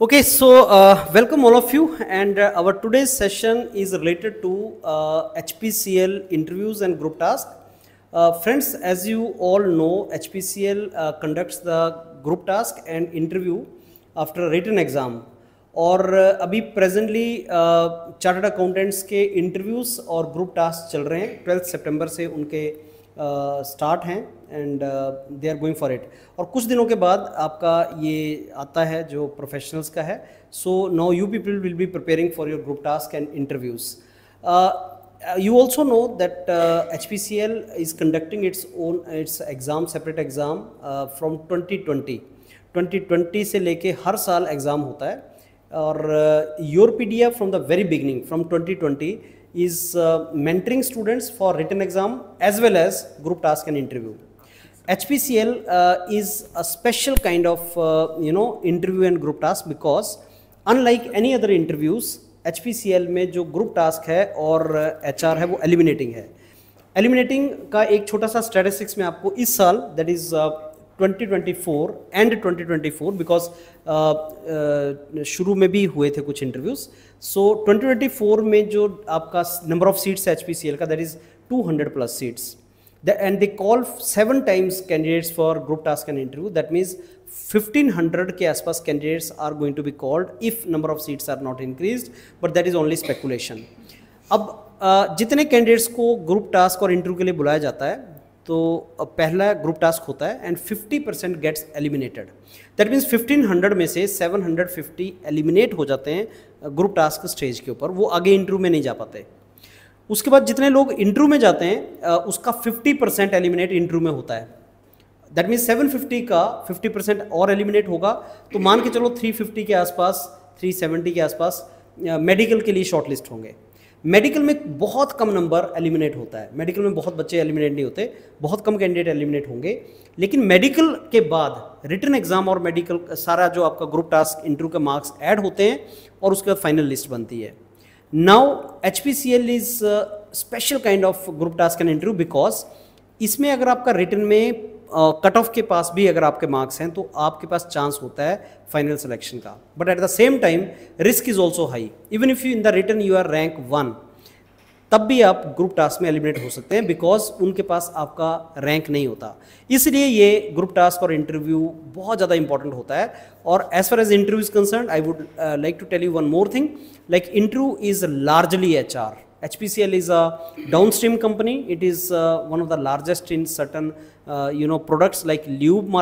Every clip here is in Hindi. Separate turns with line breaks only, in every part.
Okay, so welcome all of you, and our today's session is related to HPCL interviews and group task. Friends, as you all know, HPCL conducts the group task and interview after a written exam. और अभी प्रेजेंटली चार्टर्ड अकाउंटेंट्स के इंटरव्यूज़ और ग्रुप टास्क चल रहे हैं। 12 सितंबर से उनके स्टार्ट हैं and they are going for it. और कुछ दिनों के बाद आपका ये आता है जो प्रोफेशनल्स का है। So now you people will be preparing for your group task and interviews. You also know that HPCL is conducting its exam, separate exam from 2020। 2020 से लेके हर साल एग्ज़ाम होता है और Yourpedia from the very beginning from 2020 is mentoring students for written exam as well as group task and interview. HPCL is a special kind of interview and group task because unlike any other interviews HPCL में जो group task है और HR है वो eliminating है। eliminating का एक छोटा सा statistics में आपको इस साल that is 2024 and 2024 बिकॉज शुरू में भी हुए थे कुछ इंटरव्यूज। सो 2024 में जो आपका नंबर ऑफ सीट्स है HPCL का that is 200 plus seats and they call 7 times candidates for group task and interview. That means 1500 के आसपास candidates are going to be called if number of seats are not increased, but that is only speculation. अब जितने कैंडिडेट्स को ग्रुप टास्क और इंटरव्यू के लिए बुलाया जाता है तो पहला ग्रुप टास्क होता है and 50% gets eliminated. That means 1500 में से 750 एलिमिनेट हो जाते हैं ग्रुप टास्क स्टेज के ऊपर, वो आगे इंटरव्यू में नहीं जा पाते। उसके बाद जितने लोग इंटरव्यू में जाते हैं उसका 50% एलिमिनेट इंटरव्यू में होता है। दैट मीन्स 750 का 50% और एलिमिनेट होगा तो मान के चलो 350 के आसपास 370 के आसपास मेडिकल के लिए शॉर्टलिस्ट होंगे। मेडिकल में बहुत कम नंबर एलिमिनेट होता है, मेडिकल में बहुत बच्चे एलिमिनेट नहीं होते, बहुत कम कैंडिडेट एलिमिनेट होंगे। लेकिन मेडिकल के बाद रिटन एग्जाम और मेडिकल सारा जो आपका ग्रुप टास्क इंटरव्यू के मार्क्स ऐड होते हैं और उसके बाद फाइनल लिस्ट बनती है। Now HPCL is special kind of group task and interview because इसमें अगर आपका रिटन में कट ऑफ के पास भी अगर आपके मार्क्स हैं तो आपके पास चांस होता है फाइनल सिलेक्शन का, but at the same time risk is also high. Even if you in the written you are rank 1 तब भी आप ग्रुप टास्क में एलिमिनेट हो सकते हैं बिकॉज उनके पास आपका रैंक नहीं होता। इसलिए ये ग्रुप टास्क और इंटरव्यू बहुत ज़्यादा इंपॉर्टेंट होता है। और as far as interview is concern I would like to tell you one more thing, like interview is largely HR। HPCL is a downstream company. It is one of the largest in certain products like lube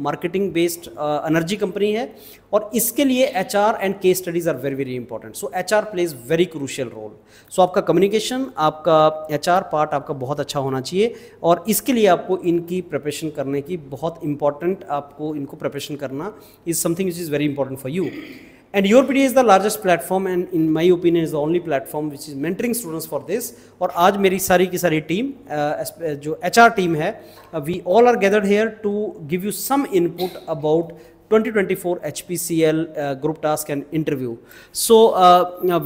marketing based energy company है। और इसके लिए HR and case studies are very very important. So HR plays very crucial role. So आपका communication, आपका HR part आपका बहुत अच्छा होना चाहिए और इसके लिए आपको इनकी प्रिपरेशन करने की बहुत important, आपको इनको प्रिपरेशन करना is something which is very important for you. And योरपीडिया is the largest platform and in my opinion is the only platform which is mentoring students for this। और आज मेरी सारी की सारी टीम जो HR टीम है we all are gathered here to give you some input about 2024 HPCL group task and interview। So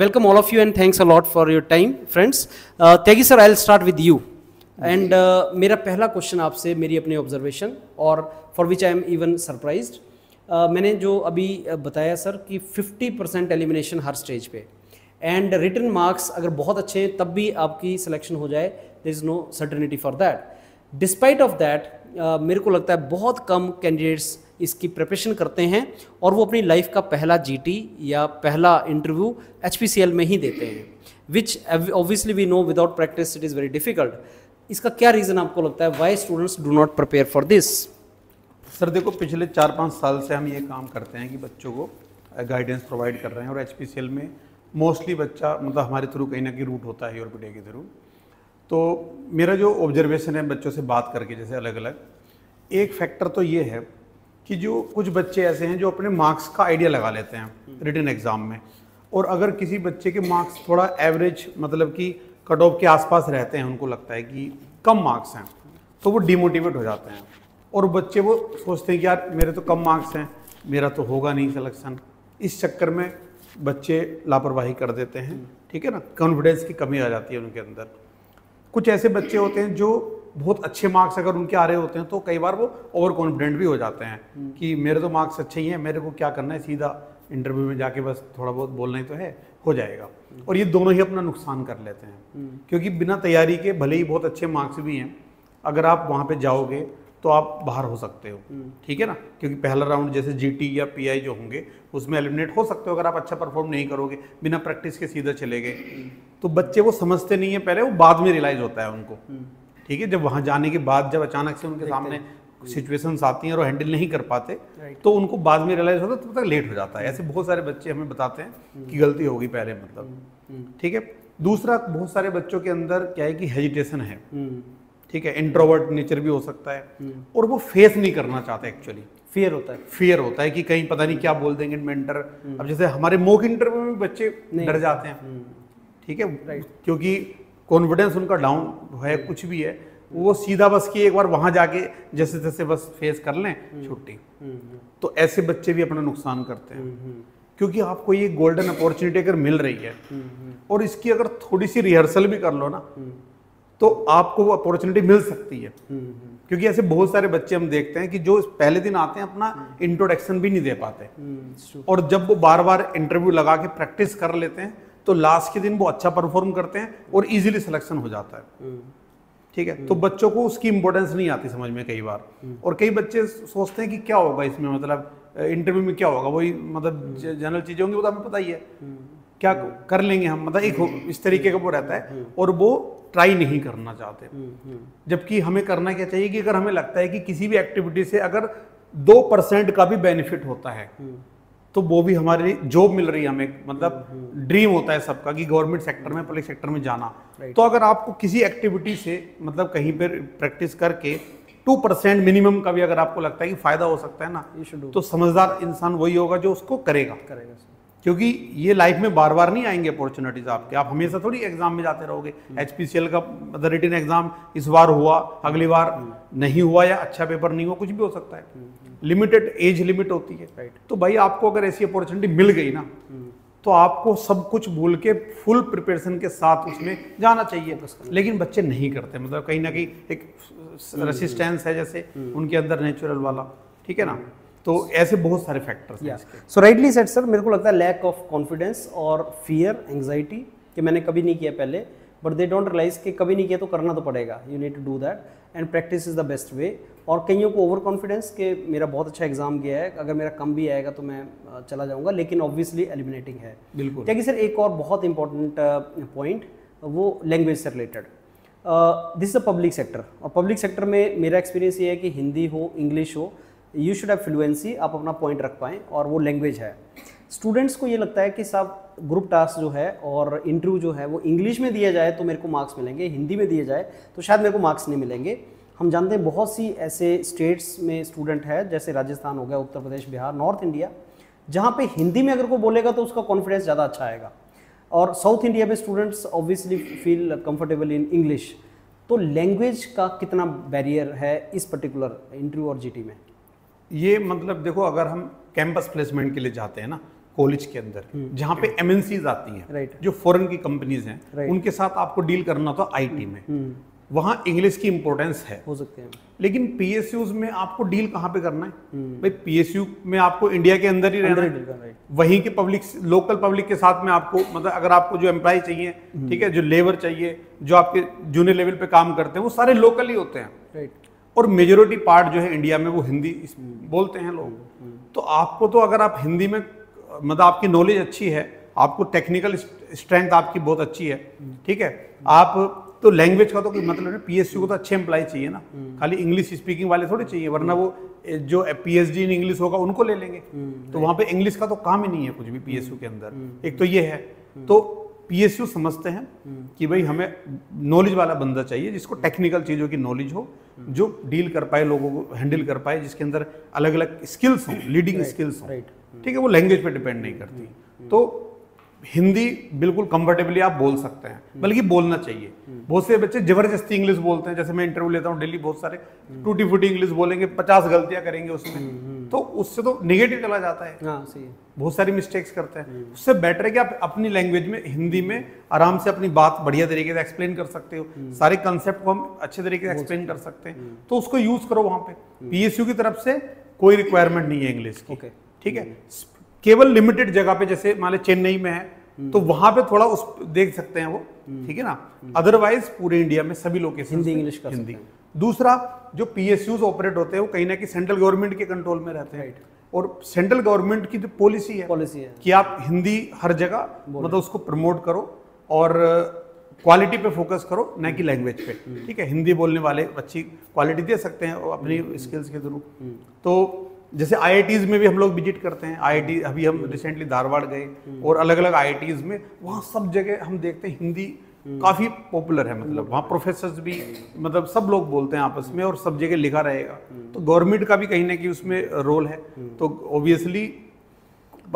welcome all of you and thanks a lot for your time friends। Tyagi sir, I'll start with you and मेरा पहला क्वेश्चन आपसे मेरी अपनी ऑब्जर्वेशन और for which I am even surprised। मैंने जो अभी बताया सर कि 50% एलिमिनेशन हर स्टेज पे एंड रिटन मार्क्स अगर बहुत अच्छे तब भी आपकी सिलेक्शन हो जाए, there is no certainty for that. Despite of that मेरे को लगता है बहुत कम कैंडिडेट्स इसकी प्रिपरेशन करते हैं और वो अपनी लाइफ का पहला GT या पहला इंटरव्यू HPCL में ही देते हैं, which obviously we know without practice it is very difficult. इसका क्या रीज़न आपको लगता है, why students do not prepare for this?
Sir देखो, पिछले 4-5 साल से हम ये काम करते हैं कि बच्चों को गाइडेंस प्रोवाइड कर रहे हैं और HPCL में मोस्टली बच्चा मतलब हमारे थ्रू कहीं ना कहीं रूट होता है योरपीडिया के थ्रू। तो मेरा जो ऑब्जर्वेशन है बच्चों से बात करके जैसे अलग अलग, एक फैक्टर तो ये है कि जो कुछ बच्चे ऐसे हैं जो अपने मार्क्स का आइडिया लगा लेते हैं रिटन एग्ज़ाम में, और अगर किसी बच्चे के मार्क्स थोड़ा एवरेज मतलब कि कट ऑफ के आसपास रहते हैं, उनको लगता है कि कम मार्क्स हैं, तो वो डिमोटिवेट हो जाते हैं और बच्चे वो सोचते हैं कि यार मेरे तो कम मार्क्स हैं, मेरा तो होगा नहीं सिलेक्शन। इस चक्कर में बच्चे लापरवाही कर देते हैं, ठीक है ना, कॉन्फिडेंस की कमी आ जाती है उनके अंदर। कुछ ऐसे बच्चे होते हैं जो बहुत अच्छे मार्क्स अगर उनके आ रहे होते हैं तो कई बार वो ओवर कॉन्फिडेंट भी हो जाते हैं कि मेरे तो मार्क्स अच्छे ही हैं, मेरे को क्या करना है, सीधा इंटरव्यू में जाके बस थोड़ा बहुत बोलना ही तो है, हो जाएगा। और ये दोनों ही अपना नुकसान कर लेते हैं, क्योंकि बिना तैयारी के भले ही बहुत अच्छे मार्क्स भी हैं, अगर आप वहाँ पे जाओगे तो आप बाहर हो सकते हो, ठीक है ना, क्योंकि पहला राउंड जैसे जीटी या पीआई जो होंगे उसमें एलिमिनेट हो सकते हो अगर आप अच्छा परफॉर्म नहीं करोगे, बिना प्रैक्टिस के सीधा चले गए। तो बच्चे वो समझते नहीं है पहले, वो बाद में रियलाइज होता है उनको, ठीक है, जब वहाँ जाने के बाद जब अचानक से उनके सामने सिचुएशंस आती हैं और हैंडल नहीं कर पाते तो उनको बाद में रियलाइज होता है, तब तक लेट हो जाता है। ऐसे बहुत सारे बच्चे हमें बताते हैं कि गलती हो गई पहले, मतलब, ठीक है। दूसरा, बहुत सारे बच्चों के अंदर क्या है कि हेजिटेशन है, ठीक है, इंट्रोवर्ट नेचर भी हो सकता है, और वो फेस नहीं करना चाहते, एक्चुअली फियर होता है कि कहीं पता नहीं क्या बोल देंगे मेंटर। अब जैसे हमारे मॉक इंटरव्यू में बच्चे डर जाते हैं, ठीक है, क्योंकि कॉन्फिडेंस उनका डाउन है, कुछ भी है, वो सीधा बस कि एक बार वहां जाके जैसे तैसे बस फेस कर लें, छुट्टी। तो ऐसे बच्चे भी अपना नुकसान करते हैं, क्योंकि आपको ये गोल्डन अपॉर्चुनिटी अगर मिल रही है और इसकी अगर थोड़ी सी रिहर्सल भी कर लो ना, तो आपको वो अपॉर्चुनिटी मिल सकती है। क्योंकि ऐसे बहुत सारे बच्चे हम देखते हैं कि जो पहले दिन आते हैं अपना इंट्रोडक्शन भी नहीं दे पाते, और जब वो बार बार इंटरव्यू लगा के प्रैक्टिस कर लेते हैं तो लास्ट के दिन वो अच्छा परफॉर्म करते हैं और इजीली सिलेक्शन हो जाता है, ठीक है। तो बच्चों को उसकी इंपॉर्टेंस नहीं आती समझ में कई बार, और कई बच्चे सोचते हैं कि क्या होगा इसमें, मतलब इंटरव्यू में क्या होगा, वही मतलब जनरल चीजें होंगी, वो तो हमें पता ही है, क्या कर लेंगे हम, मतलब एक इस तरीके का वो रहता है, और वो ट्राई नहीं करना चाहते। जबकि हमें करना क्या चाहिए कि अगर हमें लगता है कि किसी भी एक्टिविटी से अगर 2% का भी बेनिफिट होता है तो वो भी हमारे लिए जॉब मिल रही है हमें, मतलब ड्रीम होता है सबका कि गवर्नमेंट सेक्टर में, पब्लिक सेक्टर में जाना। तो अगर आपको किसी एक्टिविटी से मतलब कहीं पर प्रैक्टिस करके 2% मिनिमम का भी अगर आपको लगता है कि फायदा हो सकता है ना, तो समझदार इंसान वही होगा जो उसको करेगा। क्योंकि ये लाइफ में बार बार नहीं आएंगे अपॉर्चुनिटीज आपके, आप हमेशा थोड़ी एग्जाम में जाते रहोगे। HPCL का मतलब रिटन एग्जाम इस बार हुआ, अगली बार नहीं हुआ, या अच्छा पेपर नहीं हुआ, कुछ भी हो सकता है, लिमिटेड एज लिमिट होती है। तो भाई आपको अगर ऐसी अपॉर्चुनिटी मिल गई ना, तो आपको सब कुछ भूल के फुल प्रिपरेशन के साथ उसमें जाना चाहिए। लेकिन बच्चे नहीं करते, मतलब कहीं ना कहीं एक रेसिस्टेंस है जैसे उनके अंदर नेचुरल वाला, ठीक है ना। तो ऐसे बहुत सारे फैक्टर्स हैं इसके।
सो राइटली सेड सर, मेरे को लगता है लैक ऑफ कॉन्फिडेंस और फियर, एंग्जाइटी कि मैंने कभी नहीं किया पहले, बट दे डोंट रियलाइज कि कभी नहीं किया तो करना तो पड़ेगा, you need to do that, and practice is the best way. और कईयों को ओवर कॉन्फिडेंस कि मेरा बहुत अच्छा एग्जाम गया है, अगर मेरा कम भी आएगा तो मैं चला जाऊंगा, लेकिन ऑब्वियसली एलिमिनेटिंग है।
बिल्कुल।
क्या कि सर एक और बहुत इंपॉर्टेंट पॉइंट, वो लैंग्वेज से related, this is a public sector, और पब्लिक सेक्टर में मेरा एक्सपीरियंस ये है कि हिंदी हो, इंग्लिश हो, यू शुड हैव फ्लुएंसी, आप अपना पॉइंट रख पाएँ, और वो लैंग्वेज है। स्टूडेंट्स को ये लगता है कि साहब ग्रुप टास्क जो है और इंटरव्यू जो है वो इंग्लिश में दिया जाए तो मेरे को मार्क्स मिलेंगे, हिंदी में दिए जाए तो शायद मेरे को मार्क्स नहीं मिलेंगे। हम जानते हैं बहुत सी ऐसे स्टेट्स में स्टूडेंट है, जैसे राजस्थान हो गया, उत्तर प्रदेश, बिहार, नॉर्थ इंडिया, जहाँ पे हिंदी में अगर कोई बोलेगा तो उसका कॉन्फिडेंस ज़्यादा अच्छा आएगा, और साउथ इंडिया में students obviously feel comfortable in English. तो लैंग्वेज का कितना बैरियर है इस पर्टिकुलर इंटरव्यू और जीटी में?
ये मतलब देखो, अगर हम कैंपस प्लेसमेंट के लिए जाते हैं ना कॉलेज के अंदर, जहाँ पे MNCs आती हैं, जो फॉरेन की कंपनीज हैं, उनके साथ आपको डील करना तो IT में, वहाँ इंग्लिश की इंपॉर्टेंस है,
हो सकते हैं। लेकिन
PSUs में आपको डील कहाँ पे करना है भाई? PSU में आपको इंडिया के अंदर ही रहना है, वहीं के पब्लिक, लोकल पब्लिक के साथ में आपको, मतलब अगर आपको जो एम्प्लॉय चाहिए, ठीक है, जो लेबर चाहिए, जो आपके जूनियर लेवल पे काम करते हैं, वो सारे लोकल ही होते हैं, और मेजोरिटी पार्ट जो है इंडिया में वो हिंदी बोलते हैं लोग। तो आपको तो अगर आप हिंदी में, मतलब आपकी नॉलेज अच्छी है, आपको टेक्निकल स्ट्रेंथ आपकी बहुत अच्छी है, ठीक है, आप तो लैंग्वेज का तो कोई मतलब नहीं। PSU को तो अच्छे एम्प्लॉय चाहिए ना, खाली इंग्लिश स्पीकिंग वाले थोड़े चाहिए, वरना वो जो PhD इन इंग्लिश होगा उनको ले लेंगे। तो वहाँ पे इंग्लिश का तो काम ही नहीं है कुछ भी PSU के अंदर। एक तो ये है, तो PSU समझते हैं कि भाई हमें नॉलेज वाला बंदा चाहिए, जिसको टेक्निकल चीज़ों की नॉलेज हो, जो डील कर पाए, लोगों को हैंडल कर पाए, जिसके अंदर अलग अलग स्किल्स हों, लीडिंग स्किल्स हों, ठीक है, वो लैंग्वेज पे डिपेंड नहीं करती। तो हिंदी बिल्कुल कंफर्टेबली आप बोल सकते हैं, बल्कि बोलना चाहिए। बहुत से बच्चे जबरदस्ती इंग्लिश बोलते हैं, जैसे मैं इंटरव्यू लेता हूँ डेली, बहुत सारे टूटी फूटी इंग्लिश बोलेंगे, 50 गलतियां करेंगे उसमें, तो उससे तो निगेटिव चला जाता है।
हाँ, सही है।
बहुत सारी मिस्टेक्स करते हैं। उससे बेटर है कि आप अपनी लैंग्वेज में, हिंदी में आराम से अपनी बात बढ़िया तरीके से एक्सप्लेन कर सकते हो, सारे कंसेप्ट को हम अच्छे तरीके से एक्सप्लेन कर सकते हैं, तो उसको यूज करो। वहां पे PSU की तरफ से कोई रिक्वायरमेंट नहीं है इंग्लिश की, ठीक है। केवल लिमिटेड जगह पे, जैसे मान लो चेन्नई में है तो वहां पे थोड़ा उस देख सकते हैं वो, ठीक है ना। अदरवाइज पूरे इंडिया में सभी लोकेशन
हिंदी इंग्लिश का
हिंदी। दूसरा, जो PSUs ऑपरेट होते हैं वो कहीं ना कहीं सेंट्रल गवर्नमेंट के कंट्रोल में रहते हैं, और सेंट्रल गवर्नमेंट की जो पॉलिसी है कि आप हिंदी हर जगह मतलब उसको प्रमोट करो और क्वालिटी पे फोकस करो, ना कि लैंग्वेज पे, ठीक है। हिंदी बोलने वाले अच्छी क्वालिटी दे सकते हैं अपनी स्किल्स के थ्रू। तो जैसे IITs में भी हम लोग विजिट करते हैं, IIT अभी हम रिसेंटली धारवाड़ गए और अलग अलग IITs में, वहाँ सब जगह हम देखते हैं हिंदी काफ़ी पॉपुलर है, मतलब वहाँ प्रोफेसर्स भी मतलब सब लोग बोलते हैं आपस में और सब जगह लिखा रहेगा। तो गवर्नमेंट का भी कहीं ना कहीं उसमें रोल है। तो ऑब्वियसली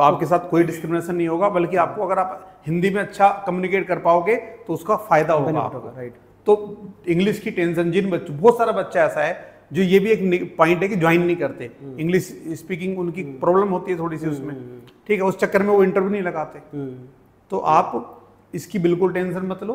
आपके साथ कोई डिस्क्रिमिनेशन नहीं होगा, बल्कि आपको अगर आप हिंदी में अच्छा कम्युनिकेट कर पाओगे तो उसका फायदा होगा आपको।
राइट।
तो इंग्लिश की टेंशन जिन बच्चों, बहुत सारा बच्चा ऐसा है जो, ये भी एक पॉइंट है कि ज्वाइन नहीं करते, इंग्लिश स्पीकिंग उनकी प्रॉब्लम होती है थोड़ी सी उसमें, ठीक है, उस चक्कर में वो इंटरव्यू नहीं लगाते। तो आप इसकी बिल्कुल टेंशन मत लो,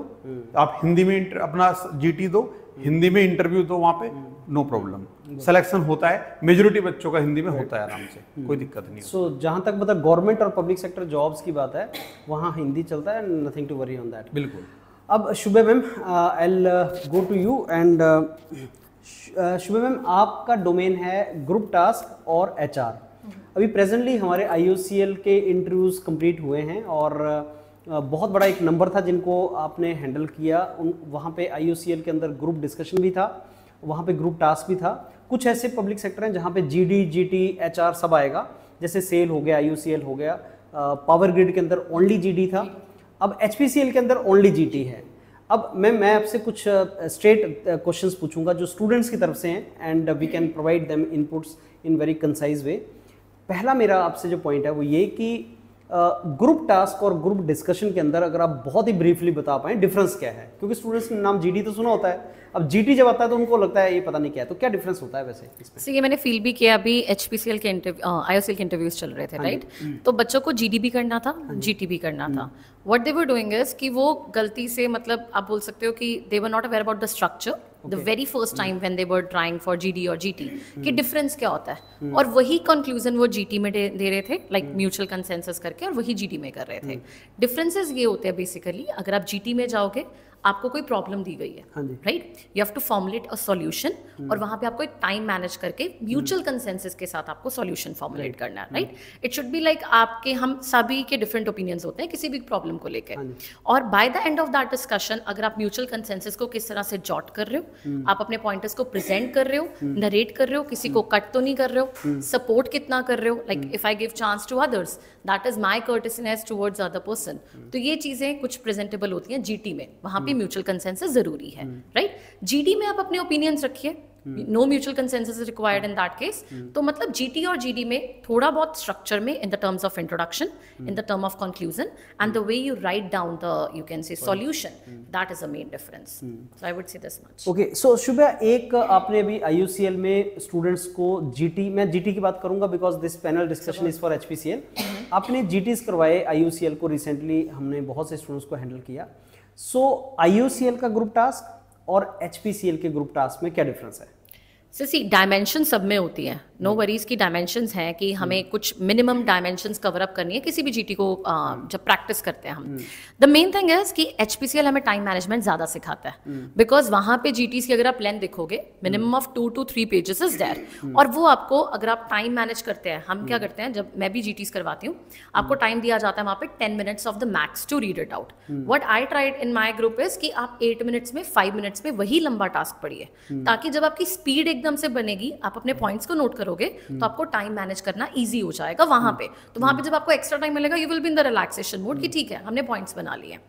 आप हिंदी में अपना GT दो, हिंदी में इंटरव्यू दो, वहाँ पे नो प्रॉब्लम, सिलेक्शन होता है। मेजोरिटी बच्चों का हिंदी में होता है आराम से, कोई दिक्कत नहीं।
सो जहाँ तक मतलब गवर्नमेंट और पब्लिक सेक्टर जॉब्स की बात है, वहाँ हिंदी चलता है, nothing to worry on that.
बिल्कुल।
अब Shubhe ma'am, I will go to you and Shubhe ma'am, आपका डोमेन है ग्रुप टास्क और HR। अभी प्रेजेंटली हमारे IOCL के इंटरव्यूज़ कंप्लीट हुए हैं और बहुत बड़ा एक नंबर था जिनको आपने हैंडल किया। वहाँ पे IOCL के अंदर ग्रुप डिस्कशन भी था, वहाँ पे ग्रुप टास्क भी था। कुछ ऐसे पब्लिक सेक्टर हैं जहाँ पे GD, GT, HR सब आएगा, जैसे सेल हो गया, IOCL हो गया, पावर ग्रिड के अंदर ओनली GD था, अब HPCL के अंदर ओनली GT है। अब मैं आपसे कुछ स्ट्रेट क्वेश्चंस पूछूंगा जो स्टूडेंट्स की तरफ से हैं and we can provide them inputs in very concise way. पहला मेरा आपसे जो पॉइंट है वो ये कि ग्रुप टास्क और ग्रुप डिस्कशन के अंदर अगर आप बहुत ही ब्रीफली बता पाएं डिफरेंस क्या है, क्योंकि स्टूडेंट्स ने नाम GD तो सुना होता है, अब GT जब आता है तो उनको लगता है ये पता नहीं क्या है, तो क्या डिफरेंस होता है वैसे इसमें?
ये मैंने फील भी किया, अभी HPCL के IOCL के इंटरव्यूज चल रहे थे, राइट। तो बच्चों को GD भी करना था, GT भी करना था। What they were doing is कि वो गलती से, मतलब आप बोल सकते हो कि they were not aware about the structure the very first time when they were trying for GD और GT कि डिफरेंस क्या होता है, और वही कंक्लूजन वो GT में दे रहे थे, लाइक म्यूचुअल कंसेंसस करके, और वही GD में कर रहे थे। डिफरेंसेस ये होते हैं बेसिकली, अगर आप GT में जाओगे आपको कोई प्रॉब्लम दी गई है, right, you have to formulate a solution, और वहां पे आपको एक टाइम मैनेज करके म्यूचुअल कंसेंसस के साथ आपको सॉल्यूशन फॉर्मुलेट करना है, right. It should be like आपके, हम सभी के डिफरेंट ओपिनियंस होते हैं किसी भी प्रॉब्लम को लेकर, और bye the end of that discussion अगर आप म्यूचुअल कंसेंसस को किस तरह से जॉट कर रहे हो, आप अपने पॉइंटर्स को प्रेजेंट कर रहे हो, नरेट कर रहे हो, किसी को कट तो नहीं कर रहे हो, सपोर्ट कितना कर रहे हो, like if I give chance to others that is my courteousness towards other person. तो ये चीजें कुछ प्रेजेंटेबल होती हैं GT में, वहां पे म्यूचुअल कंसेंसस जरूरी है, राइट। GD में आप अपने ओपिनियंस रखिए, no mutual consensus is required in that case. तो मतलब GT और GD में थोड़ा बहुत स्ट्रक्चर में, in the terms of introduction, in the term of conclusion and the way you write down the, you can say, solution, that is a main difference. So I would say this much.
Okay, so Shubha, एक आपने अभी IOCL में स्टूडेंट्स को GT, मैं GT की बात करूंगा because this panel discussion is for HPCL, आपने GTs करवाए IOCL को, रिसेंटली हमने बहुत से स्टूडेंट्स को हैंडल किया। सो IOCL का ग्रुप टास्क और HPCL के ग्रुप टास्क में क्या डिफरेंस है?
सी डायमेंशन सब में होती है, नो वरीज की डायमेंशंस हैं कि हमें कुछ मिनिमम डायमेंशंस कवर अप करनी है किसी भी GT को जब प्रैक्टिस करते हैं हम। द मेन थिंग इज कि HPCL हमें टाइम मैनेजमेंट ज़्यादा सिखाता है, बिकॉज वहाँ पे GTs की अगर आप लेंथ देखोगे minimum of 2 to 3 pages is there, और वो आपको, अगर आप टाइम मैनेज करते हैं, हम क्या करते हैं, जब मैं भी GTs करवाती हूँ, आपको टाइम दिया जाता है वहाँ पे 10 minutes of the max to read it out. What I tried in my group is कि आप 8 मिनट्स में, 5 मिनट्स में वही लंबा टास्क पढ़िए, ताकि जब आपकी स्पीड एकदम से बनेगी, आप अपने पॉइंट्स को नोट करोगे, तो आपको टाइम मैनेज करना इजी हो जाएगा वहां पे। तो वहां पे जब आपको एक्स्ट्रा टाइम मिलेगा, you will be in the relaxation mode कि ठीक है हमने पॉइंट्स बना लिए।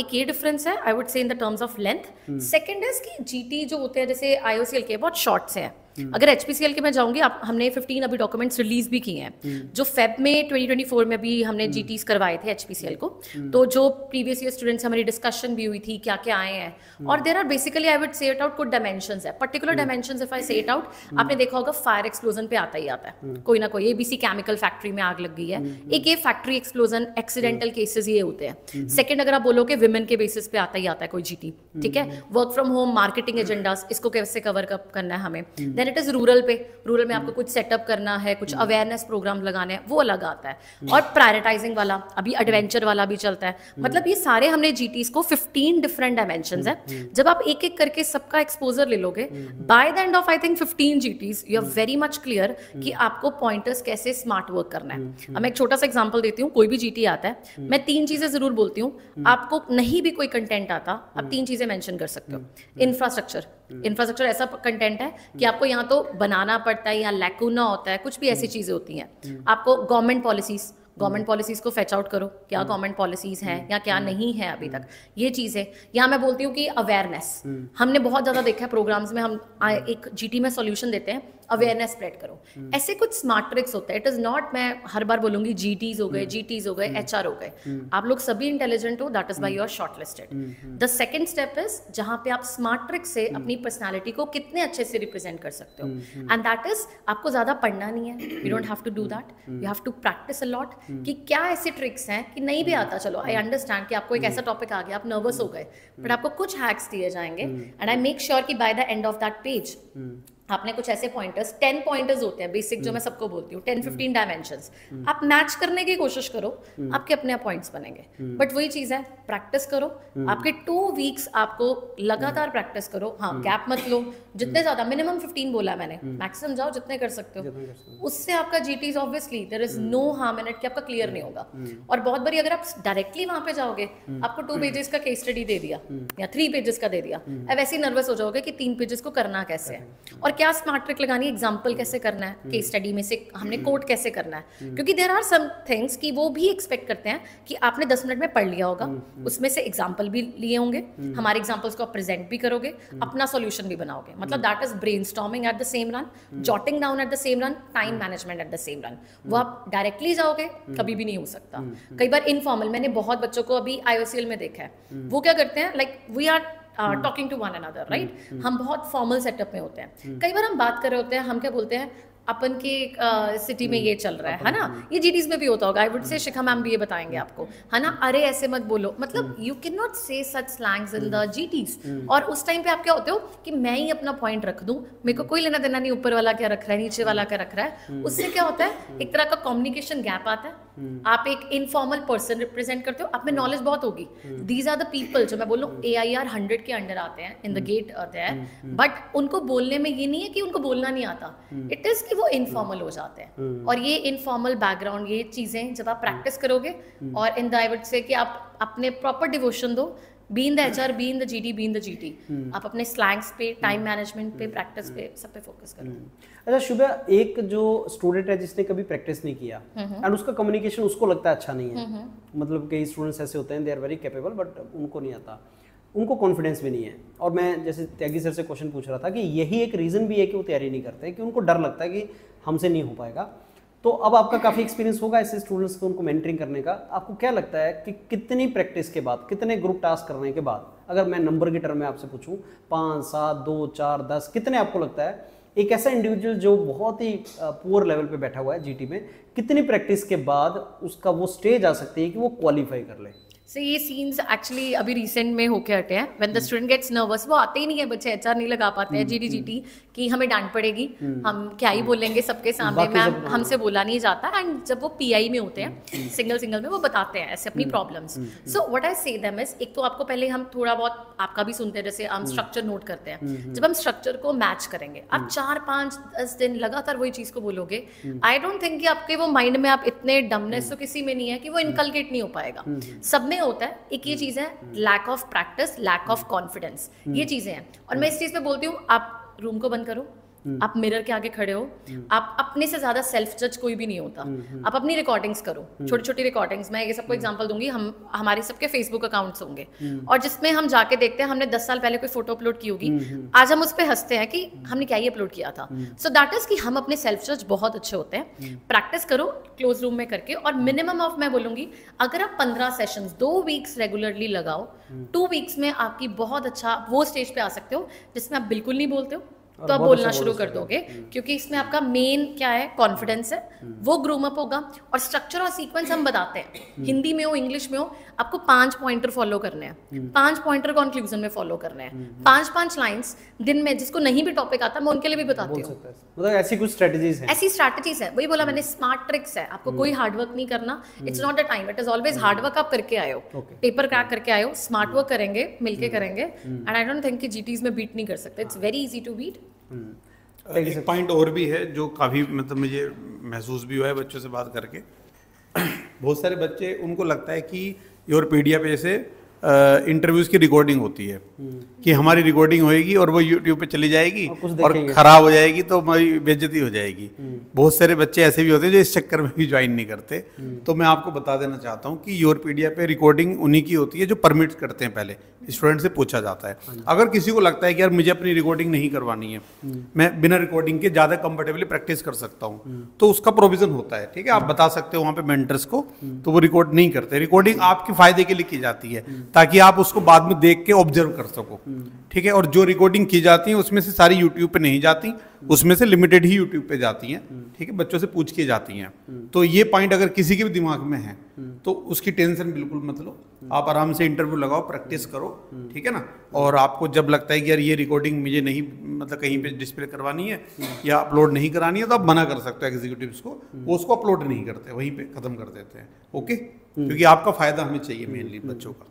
एक ये डिफरेंस है आई वुड से इन the terms of length. Second is कि GT जो होते हैं, जैसे IOCL के बहुत शॉर्ट से हैं, अगर HPCL के में जाऊंगी, हमने 15 अभी डॉक्यूमेंट्स रिलीज भी किए हैं, जो फेब में 2024 में भी हमने GTs करवाए थे HPCL को। तो जो प्रीवियस ईयर स्टूडेंट्स, हमारी डिस्कशन भी हुई थी क्या क्या आए हैं, और there are basically, I would say it out, कुछ डायमेंशंस है, particular dimensions if I say it out, आपने देखा होगा फायर एक्सप्लोजन पे आता ही आता है, कोई ना कोई ABC केमिकल फैक्ट्री में आग लग गई है, एक ये फैक्ट्री एक्सप्लोजन, एक्सीडेंटल केसेस ये होते हैं। सेकंड, अगर आप बोलोगे विमेन के बेसिस पे आता ही आता है कोई GT, ठीक है। Work from home, marketing agendas, इसको कैसे कवर करना है हमें। Then when it is rural में आपको कुछ सेटअप करना है, कुछ अवेयरनेस प्रोग्राम लगाने हैं, वो अलग आता है। और प्रायोरिटाइजिंग वाला, अभी एडवेंचर वाला भी चलता है। मतलब ये सारे हमने जीटीज को 15 डिफरेंट डायमेंशंस है। जब आप एक एक करके सबका एक्सपोजर ले लोगे, by the end of I think 15 GTs you are very much clear कि आपको पॉइंटर्स कैसे स्मार्ट वर्क करना है। अब मैं एक छोटा सा एग्जांपल देती हूँ, कोई भी जीटी आता है, मैं 3 चीजें जरूर बोलती हूँ। आपको नहीं भी कोई कंटेंट आता, आप 3 चीजें मेंशन कर सकते हो। इंफ्रास्ट्रक्चर ऐसा कंटेंट है कि आपको यहाँ तो बनाना पड़ता है, या लैकूना होता है, कुछ भी ऐसी चीजें होती हैं। आपको गवर्नमेंट पॉलिसीज को फेच आउट करो, क्या गवर्नमेंट पॉलिसीज हैं या क्या नहीं है अभी तक, ये चीज़ है। यहाँ मैं बोलती हूँ कि अवेयरनेस, हमने बहुत ज़्यादा देखा है प्रोग्राम्स में, हम एक जीटी में सॉल्यूशन देते हैं, अवेयरनेस स्प्रेड करो। ऐसे कुछ स्मार्ट ट्रिक्स होते हैं। इट इज नॉट, मैं हर बार बोलूंगी जीटीज हो गए, एचआर हो गए, आप लोग सभी इंटेलिजेंट हो, that is by your shortlisted. The second step is जहां पे आप स्मार्ट ट्रिक्स से अपनी पर्सनालिटी को कितने अच्छे से रिप्रेजेंट कर सकते हो, एंड दैट इज आपको ज्यादा पढ़ना नहीं है, you don't have to do that, you have to practice a lot कि क्या ऐसे ट्रिक्स हैं कि नहीं भी आता, चलो आई अंडरस्टैंड कि आपको एक ऐसा टॉपिक आ गया, आप नर्वस हो गए, बट आपको कुछ हैक्स दिए जाएंगे, एंड आई मेक श्योर कि bye the end of that page आपने कुछ ऐसे पॉइंटर्स, 10 पॉइंटर्स होते हैं बेसिक, जो मैं सबको बोलती हूँ, 10-15 डायमेंशंस, आप मैच करने की कोशिश करो, आपके अपने पॉइंट्स बनेंगे। बट वही चीज है, प्रैक्टिस करो, आपके 2 वीक्स आपको लगातार प्रैक्टिस करो। हाँ, गैप मत लो, जितने ज्यादा, मिनिमम 15 बोला है मैंने, मैक्सिमम जाओ जितने कर सकते हो, उससे आपका GTs obviously there is no harm in it कि आपका क्लियर नहीं होगा। और बहुत बारी अगर आप डायरेक्टली वहां पे जाओगे, आपको 2 पेजेस का केस स्टडी दे दिया या 3 पेजेस का दे दिया, अब वैसे ही नर्वस हो जाओगे कि 3 पेजेस को करना कैसे है, और क्या स्मार्ट ट्रिक लगानी है, एग्जांपल कैसे करना है, केस स्टडी में से हमने कोट कैसे करना है, क्योंकि देयर आर सम थिंग्स कि वो भी एक्सपेक्ट करते हैं कि आपने 10 मिनट में पढ़ लिया होगा, उसमें से एग्जांपल भी लिए होंगे, हमारे एग्जांपल्स को आप प्रेजेंट भी करोगे, अपना सॉल्यूशन भी बनाओगे। मतलब that is brainstorming eight the same run, jotting down eight the same run, time management eight the same run. वो आप डायरेक्टली जाओगे कभी भी नहीं हो सकता। कई बार इनफॉर्मल, मैंने बहुत बच्चों को अभी IOCL में देखा है, वो क्या करते हैं, like we are talking to one another, right, हम बहुत फॉर्मल सेटअप में होते हैं। कई बार हम बात कर रहे होते हैं, हम क्या बोलते हैं, अपन के सिटी में ये चल रहा है ना, ये जीटीज में भी होता होगा, आई वुड से शिखा मैम भी ये बताएंगे आपको, है ना, अरे ऐसे मत बोलो, मतलब यू कैन नॉट से सच स्लैंग्स इन द जीटीज। और उस टाइम पे आप क्या होते हो कि मैं ही अपना पॉइंट रख दूं, मेरे को कोई लेना देना नहीं ऊपर वाला क्या रख रहा है, नीचे वाला क्या रख रहा है। उससे क्या होता है, एक तरह का कम्युनिकेशन गैप आता है, आप एक इनफॉर्मल पर्सन रिप्रेजेंट करते हो, आप में नॉलेज बहुत होगी। दीज आर द पीपल, जो मैं बोल रहा हूँ AIR 100 के अंडर आते हैं, इन द गेट आते हैं, बट उनको बोलने में ये नहीं है कि उनको बोलना नहीं आता, इट इज कि वो इनफॉर्मल हो जाते हैं। और ये इनफॉर्मल बैकग्राउंड, ये चीजें जब आप प्रैक्टिस करोगे, और इन द आई वुड से कि आप अपने प्रॉपर डिवोशन दो, be in the HR, be in the GT, be in the GT, आप अपने स्लैंग्स पे, टाइम मैनेजमेंट पे, प्रैक्टिस पे, सब पे फोकस करो।
अच्छा शुभा, एक जो स्टूडेंट है जिसने कभी प्रैक्टिस नहीं किया एंड उसका कम्युनिकेशन उसको लगता है अच्छा नहीं है, मतलब कई स्टूडेंट्स ऐसे होते हैं, they are very capable but उनको नहीं आता, उनको कॉन्फिडेंस भी नहीं है। और मैं जैसे त्यागी सर से क्वेश्चन पूछ रहा था कि यही एक रीज़न भी है कि वो तैयारी नहीं करते, कि उनको डर लगता है कि हमसे नहीं हो पाएगा। तो अब आपका काफ़ी एक्सपीरियंस होगा ऐसे स्टूडेंट्स को, उनको मेंटरिंग करने का, आपको क्या लगता है कि कितनी प्रैक्टिस के बाद, कितने ग्रुप टास्क करने के बाद, अगर मैं नंबर की टर्म में आपसे पूछूं, 5, 7, 2, 4, 10, कितने आपको लगता है एक ऐसा इंडिविजुअल जो बहुत ही पुअर लेवल पे बैठा हुआ है जीटी में, कितनी प्रैक्टिस के बाद उसका वो स्टेज आ सकती है कि वो क्वालिफाई कर ले?
So, ये सीन्स एक्चुअली अभी रिसेंट में होके हटे हैं। When the student gets nervous, वो आते ही नहीं है बच्चे, HR नहीं लगा पाते हैं GT कि हमें डांट पड़ेगी, हम क्या ही बोलेंगे सबके सामने, मैम हमसे बोला नहीं जाता। एंड जब वो PI में होते हैं, सिंगल में वो बताते हैं ऐसे अपनी प्रॉब्लम्स। सो व्हाट आई से देम इज, एक तो आपको पहले हम थोड़ा बहुत आपका भी सुनते हैं, जैसे हम स्ट्रक्चर नोट करते हैं, जब हम स्ट्रक्चर को मैच करेंगे, आप 4, 5, 10 दिन लगातार वही चीज को बोलोगे, आई डोंट थिंक कि आपके वो माइंड में, आप इतने डमनेस तो किसी में नहीं है कि वो इनकलकेट नहीं हो पाएगा, सब में होता है। एक ये चीज है, lack of practice, lack of confidence, ये चीजें हैं। और मैं इस चीज पे बोलती हूँ, आप रूम को बंद करो, आप मिरर के आगे खड़े हो, आप अपने से ज्यादा सेल्फ जज कोई भी नहीं होता, आप अपनी रिकॉर्डिंग्स करो, छोटी छोटी रिकॉर्डिंग्स। मैं ये सबको एग्जांपल दूंगी, हमारे सबके फेसबुक अकाउंट्स होंगे, और जिसमें हम जाके देखते हैं हमने 10 साल पहले कोई फोटो अपलोड की होगी, आज हम उस पर हंसते हैं कि हमने क्या ही अपलोड किया था। सो दैट इज कि हम अपने सेल्फ जज बहुत अच्छे होते हैं। प्रैक्टिस करो क्लोज रूम में करके, और मिनिमम ऑफ, मैं बोलूंगी, अगर आप 15 सेशंस 2 वीक्स रेगुलरली लगाओ, 2 वीक्स में आपकी बहुत अच्छा वो स्टेज पे आ सकते हो जिसमें आप बिल्कुल नहीं बोलते हो, तो आप बोलना शुरू कर दोगे, क्योंकि इसमें आपका मेन क्या है, कॉन्फिडेंस है, वो ग्रूम अप होगा। और स्ट्रक्चर और सीक्वेंस हम बताते हैं, हिंदी में हो इंग्लिश में हो, आपको 5 पॉइंटर फॉलो करने हैं, 5 पॉइंटर कंक्लूजन में फॉलो करने हैं, 5 लाइंस दिन में। जिसको नहीं भी टॉपिक आता मैं उनके लिए भी बताती हूँ,
मतलब ऐसी कुछ स्ट्रेटजीज हैं,
ऐसी स्ट्रैटेजीज है। वही बोला मैंने, स्मार्ट ट्रिक्स है। आपको कोई हार्डवर्क नहीं करना, it's not the time, it is always hard work. आप करके आए हो, पेपर क्रैक करके आए हो, स्मार्ट वर्क करेंगे, मिलके करेंगे, एंड आई डोंट थिंक कि जीटीज में बीट नहीं कर सकते। It's very easy to beat.
एक पॉइंट और भी है जो काफ़ी मतलब मुझे महसूस भी हुआ है बच्चों से बात करके। बहुत सारे बच्चे, उनको लगता है कि योरपीडिया पे जैसे इंटरव्यूज़ की रिकॉर्डिंग होती है कि हमारी रिकॉर्डिंग होएगी और वो यूट्यूब पे चली जाएगी और ख़राब हो जाएगी तो हमारी बेइज्जती हो जाएगी। बहुत सारे बच्चे ऐसे भी होते हैं जो इस चक्कर में भी ज्वाइन नहीं करते। तो मैं आपको बता देना चाहता हूँ कि योरपीडिया पे रिकॉर्डिंग उन्हीं की होती है जो परमिट करते हैं। पहले स्टूडेंट से पूछा जाता है, अगर किसी को लगता है कि यार मुझे अपनी रिकॉर्डिंग नहीं करवानी है, मैं बिना रिकॉर्डिंग के ज़्यादा कंफर्टेबली प्रैक्टिस कर सकता हूँ, तो उसका प्रोविज़न होता है। ठीक है, आप बता सकते हो वहाँ पे मेंटर्स को, तो वो रिकॉर्ड नहीं करते। रिकॉर्डिंग आपके फ़ायदे के लिए की जाती है ताकि आप उसको बाद में देख के ऑब्जर्व कर सको। ठीक है, और जो रिकॉर्डिंग की जाती है उसमें से सारी यूट्यूब पे नहीं जाती, उसमें से लिमिटेड ही यूट्यूब पे जाती हैं। ठीक है, बच्चों से पूछ के जाती हैं। तो ये पॉइंट अगर किसी के भी दिमाग में है तो उसकी टेंशन बिल्कुल मत लो, आप आराम से इंटरव्यू लगाओ, प्रैक्टिस करो। ठीक है ना, और आपको जब लगता है कि यार ये रिकॉर्डिंग मुझे नहीं मतलब कहीं पे डिस्प्ले करवानी है या अपलोड नहीं करानी है, तो आप मना कर सकते हो एग्जीक्यूटिव्स को, वो उसको अपलोड नहीं करते, वहीं पे खत्म कर देते हैं। ओके, क्योंकि आपका फायदा हमें चाहिए मेनली बच्चों का।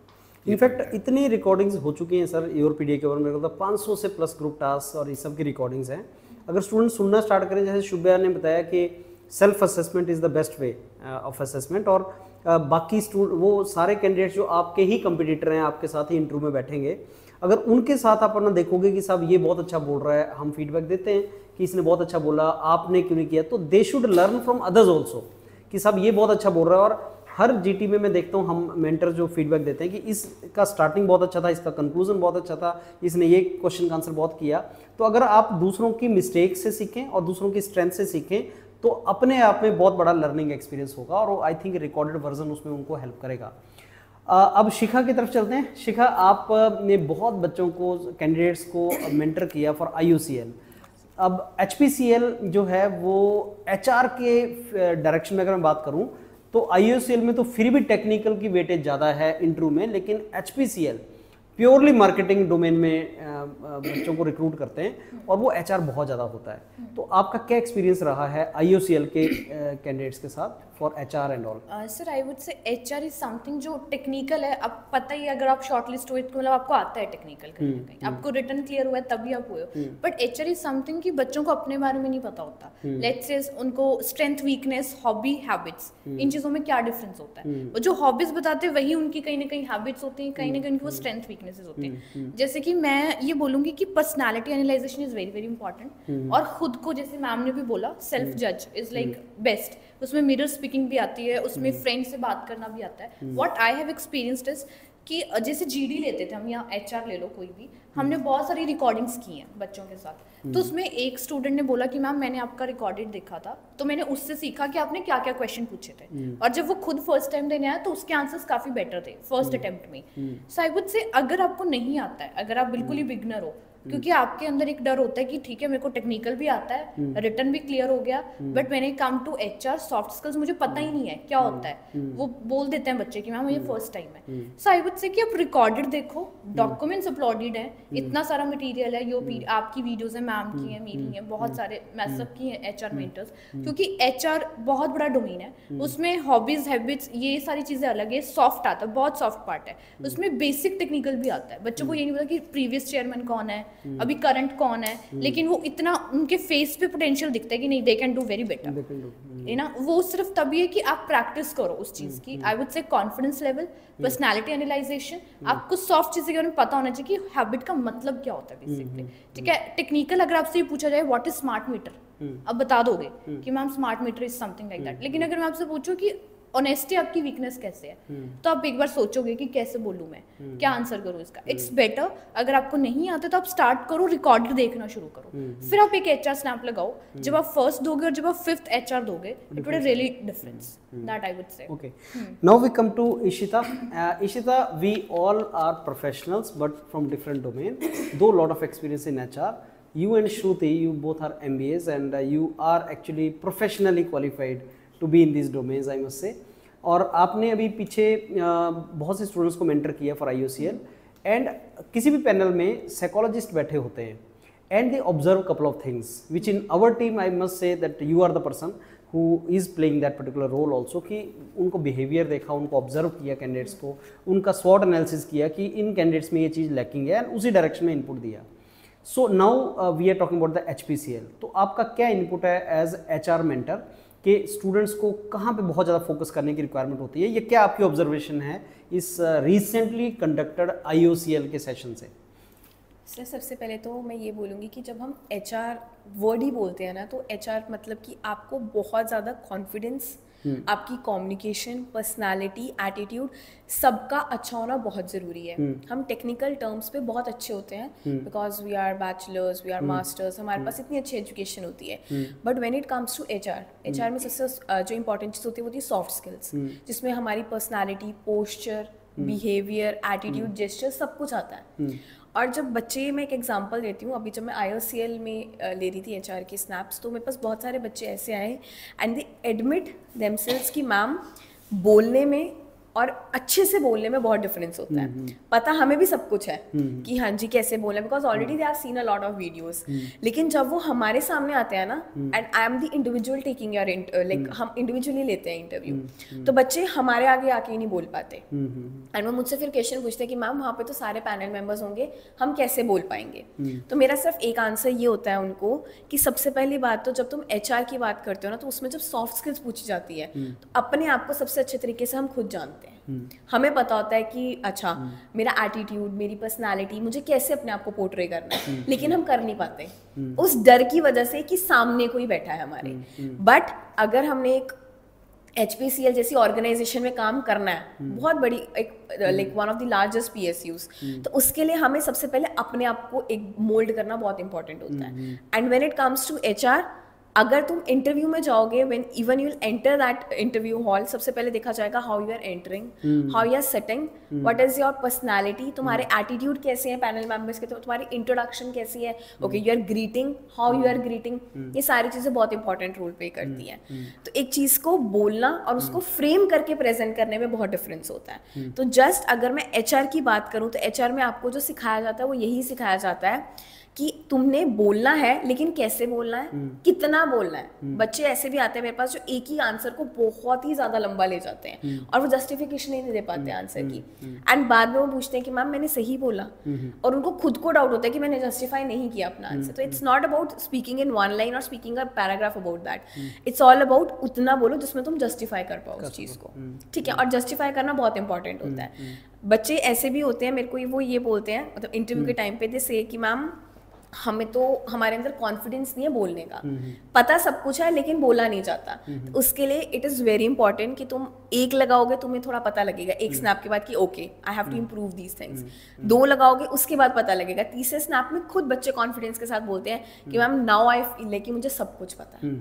इनफैक्ट इतनी रिकॉर्डिंग्स हो चुकी हैं सर योरपीडिया के ऊपर, मेरे को 500 से प्लस ग्रुप टास्क और इस सब की रिकॉर्डिंग्स हैं। अगर स्टूडेंट सुनना स्टार्ट करें, जैसे शुभ्या ने बताया कि self assessment is the best way of assessment, और बाकी वो सारे कैंडिडेट्स जो आपके ही कंपटीटर हैं, आपके साथ ही इंटरव्यू में बैठेंगे, अगर उनके साथ आप अपना देखोगे कि साहब ये बहुत अच्छा बोल रहा है, हम फीडबैक देते हैं कि इसने बहुत अच्छा बोला, आपने क्यों नहीं किया, तो they should learn from others also कि साहब ये बहुत अच्छा बोल रहा है। और हर जीटी में मैं देखता हूँ, हम मेंटर जो फीडबैक देते हैं कि इसका स्टार्टिंग बहुत अच्छा था, इसका कंक्लूजन बहुत अच्छा था, इसने ये क्वेश्चन का आंसर बहुत किया। तो अगर आप दूसरों की मिस्टेक से सीखें और दूसरों की स्ट्रेंथ से सीखें तो अपने आप में बहुत बड़ा लर्निंग एक्सपीरियंस होगा, और आई थिंक रिकॉर्डेड वर्जन उसमें उनको हेल्प करेगा। अब शिखा की तरफ चलते हैं। शिखा, आपने बहुत बच्चों को, कैंडिडेट्स को मेंटर किया फॉर IUCL। अब HPCL जो है वो HR के डायरेक्शन में अगर मैं बात करूं तो IUCL में तो फिर भी टेक्निकल की वेटेज ज़्यादा है इंटरव्यू में, लेकिन HPCL प्योरली मार्केटिंग डोमेन में बच्चों को रिक्रूट करते हैं और वो HR बहुत ज़्यादा होता है। तो आपका क्या एक्सपीरियंस रहा है IUCL के कैंडिडेट्स के साथ for HR and all?
Sir I would से HR इज समथिंग जो टेक्निकल है। अब पता ही अगर आप शॉर्टलिस्ट हुए तो मतलब आपको आता है टेक्निकल कहीं ना कहीं, आपको रिटर्न क्लियर हुआ है तभी आप हुए हो। बट HR इज समथिंग कि बच्चों को अपने बारे में नहीं पता होता। लेट्स से उनको स्ट्रेंथ, वीकनेस, हॉबी, हैबिट्स, इन चीज़ों में क्या डिफरेंस होता है। वो जो हॉबीज बताते हैं वही उनकी कहीं ना कहीं हैबिट्स होती हैं, कहीं ना कहीं उनकी वो स्ट्रेंथ वीकनेसेस होती हैं। जैसे कि मैं ये बोलूँगी कि personality analysation is very very important, और खुद को, जैसे मैम ने भी बोला, सेल्फ जज इज लाइक बेस्ट। उसमें मिरर स्पीकिंग भी आती है, उसमें फ्रेंड से बात करना भी आता है। What I have experienced is कि जैसे GD लेते थे हम, या HR ले लो कोई भी, हमने बहुत सारी रिकॉर्डिंग्स की हैं बच्चों के साथ। तो उसमें एक स्टूडेंट ने बोला कि मैम मैंने आपका रिकॉर्डेड देखा था, तो मैंने उससे सीखा कि आपने क्या क्या क्वेश्चन पूछे थे, और जब वो खुद फर्स्ट टाइम देने आया तो उसके आंसर्स काफ़ी बेटर थे फर्स्ट अटेम्प्ट में। सो आई वुड से अगर आपको नहीं आता है, अगर आप बिल्कुल ही बिगनर हो, क्योंकि आपके अंदर एक डर होता है कि ठीक है मेरे को टेक्निकल भी आता है, रिटर्न भी क्लियर हो गया, बट मैंने come to HR soft skills मुझे पता ही नहीं है क्या होता है। वो बोल देते हैं बच्चे कि मैम ये फर्स्ट टाइम है। सो आई वुड से कि आप रिकॉर्डेड देखो, डॉक्यूमेंट्स अपलोडेड है, इतना सारा मटेरियल है, आपकी वीडियोस है, मैम की है, मेरी है, बहुत सारे मैं सब की है HR मेंटर्स, क्योंकि HR बहुत बड़ा डोमेन है, उसमें हॉबीज, हैबिट्स, ये सारी चीजें अलग है। सॉफ्ट आता है, बहुत सॉफ्ट पार्ट है, उसमें बेसिक टेक्निकल भी आता है। बच्चों को ये नहीं पता कि प्रीवियस चेयरमैन कौन है, अभी करंट कौन है, लेकिन वो इतना उनके फेस पे पोटेंशियल दिखता है कि नहीं, they can do very better, है ना। वो सिर्फ तभी है कि आप प्रैक्टिस करो उस चीज की। आई वुड से कॉन्फिडेंस लेवल, पर्सनालिटी एनालाइजेशन, आपको सॉफ्ट चीजें के बारे में पता होना चाहिए कि हैबिट का मतलब क्या होता है बेसिकली। ठीक है, टेक्निकल अगर आपसे ये पूछा जाए व्हाट इज स्मार्ट मीटर, अब बता दोगे कि ma'am smart meter is something like that, लेकिन अगर मैं आपसे पूछूं कि ऑनेस्टी आपकी वीकनेस कैसे है, तो आप एक बार सोचोगे कि कैसे बोलूं मैं, क्या आंसर करूं इसका। इट्स बेटर अगर आपको नहीं आता तो आप स्टार्ट करो, रिकॉर्ड देखना शुरू करो, फिर आप एक HR स्नैप लगाओ। जब आप फर्स्ट दोगे और जब आप 5th HR दोगे, it would really difference, that I would से।
Okay, now we come to Ishita. Ishita, we all are professionals but from different domain, though lot of experience in HR. you and Shruti, you both are MBAs and you are actually professionally qualified to be in these domains, I must say. और आपने अभी पीछे बहुत से स्टूडेंट्स को मेंटर किया फॉर IOCL, एंड किसी भी पैनल में साइकोलॉजिस्ट बैठे होते हैं and they observe couple of things which in our team I must say that you are the person who is playing that particular role also, कि उनको बिहेवियर देखा, उनको ऑब्जर्व किया कैंडिडेट्स को, उनका स्वॉट एनालिसिस किया कि इन कैंडिडेट्स में ये चीज़ लैकिंग है एंड उसी डायरेक्शन में इनपुट दिया. So now we are talking about the HPCL. तो आपका क्या इनपुट है एज HR मेंटर कि स्टूडेंट्स को कहाँ पे बहुत ज़्यादा फोकस करने की रिक्वायरमेंट होती है? ये क्या आपकी ऑब्जर्वेशन है इस रिसेंटली कंडक्टेड IOCL के सेशन से?
सर सबसे पहले तो मैं ये बोलूँगी कि जब हम HR वर्ड ही बोलते हैं ना, तो HR मतलब कि आपको बहुत ज़्यादा कॉन्फिडेंस, आपकी कम्युनिकेशन, पर्सनालिटी, एटीट्यूड सबका अच्छा होना बहुत ज़रूरी है. हम टेक्निकल टर्म्स पे बहुत अच्छे होते हैं because we are bachelors, we are masters, हमारे पास इतनी अच्छी एजुकेशन होती है. But when it comes to HR में सबसे जो इंपॉर्टेंट चीज़ होती है वो होती है सॉफ्ट स्किल्स, जिसमें हमारी personality, posture, behaviour, attitude, gesture सब कुछ आता है. और जब बच्चे, मैं एक एग्जांपल देती हूँ, अभी जब मैं IOCL में ले रही थी HR की स्नैप्स, तो मेरे पास बहुत सारे बच्चे ऐसे आए एंड दे एडमिट देमसेल्व्स कि मैम बोलने में और अच्छे से बोलने में बहुत डिफरेंस होता है. पता हमें भी सब कुछ है कि हाँ जी कैसे बोलना है, because already they have seen a lot of videos. लेकिन जब वो हमारे सामने आते हैं ना, and I am the individual taking your like, हम इंडिविजुअली लेते हैं इंटरव्यू, तो बच्चे हमारे आगे आके ही नहीं बोल पाते. एंड वो मुझसे फिर क्वेश्चन पूछते हैं कि मैम वहाँ पे तो सारे पैनल मेंबर्स होंगे, हम कैसे बोल पाएंगे? तो मेरा सिर्फ एक आंसर ये होता है उनको कि सबसे पहली बात तो जब तुम HR की बात करते हो ना, तो उसमें जब सॉफ्ट स्किल्स पूछी जाती है तो अपने आप को सबसे अच्छे तरीके से हम खुद जानते हैं. हमें पता होता है कि अच्छा मेरा एटीट्यूड, मेरी पर्सनालिटी, मुझे कैसे अपने आप को पोर्ट्रे करना है, लेकिन हम कर नहीं पाते उस डर की वजह से कि सामने कोई बैठा है हमारे. बट अगर हमने एक HPCL जैसी ऑर्गेनाइजेशन में काम करना है, बहुत बड़ी एक like one of the largest PSUs, तो उसके लिए हमें सबसे पहले अपने आप को एक मोल्ड करना बहुत इंपॉर्टेंट होता है. And when it comes to HR, अगर तुम इंटरव्यू में जाओगे, when even you will enter that interview hall, सबसे पहले देखा जाएगा how you are entering, how you are sitting, what is your personality, तुम्हारे एटीट्यूड कैसे हैं पैनल मेंबर्स के, तो तुम्हारी इंट्रोडक्शन कैसी है, okay you are greeting, how you are greeting, ये सारी चीज़ें बहुत इंपॉर्टेंट रोल प्ले करती हैं. तो एक चीज़ को बोलना और उसको फ्रेम करके प्रेजेंट करने में बहुत डिफरेंस होता है. तो जस्ट अगर मैं HR की बात करूँ तो HR में आपको जो सिखाया जाता है वो यही सिखाया जाता है कि तुमने बोलना है, लेकिन कैसे बोलना है, कितना बोलना है. बच्चे ऐसे भी आते हैं मेरे पास जो एक ही आंसर को बहुत ही ज्यादा लंबा ले जाते हैं और वो जस्टिफिकेशन नहीं दे पाते आंसर की, एंड बाद में वो पूछते हैं कि मैम मैंने सही बोला, और उनको खुद को डाउट होता है कि मैंने जस्टिफाई नहीं किया अपना आंसर. तो it's not about speaking in one line और speaking a paragraph about that, it's all about उतना बोलो जिसमें तुम जस्टिफाई कर पाओ उस चीज को. ठीक है, और जस्टिफाई करना बहुत इंपॉर्टेंट होता है. बच्चे ऐसे भी होते हैं, मेरे को वो ये बोलते हैं, मतलब इंटरव्यू के टाइम पे, दे से कि मैम हमें तो हमारे अंदर कॉन्फिडेंस नहीं है बोलने का, पता सब कुछ है लेकिन बोला नहीं जाता. तो उसके लिए इट इज़ वेरी इंपॉर्टेंट कि तुम एक लगाओगे तुम्हें थोड़ा पता लगेगा एक स्नैप के बाद कि okay I have to improve these things. दो लगाओगे उसके बाद पता लगेगा. तीसरे स्नैप में खुद बच्चे कॉन्फिडेंस के साथ बोलते हैं कि ma'am now I feel like कि मुझे सब कुछ पता है.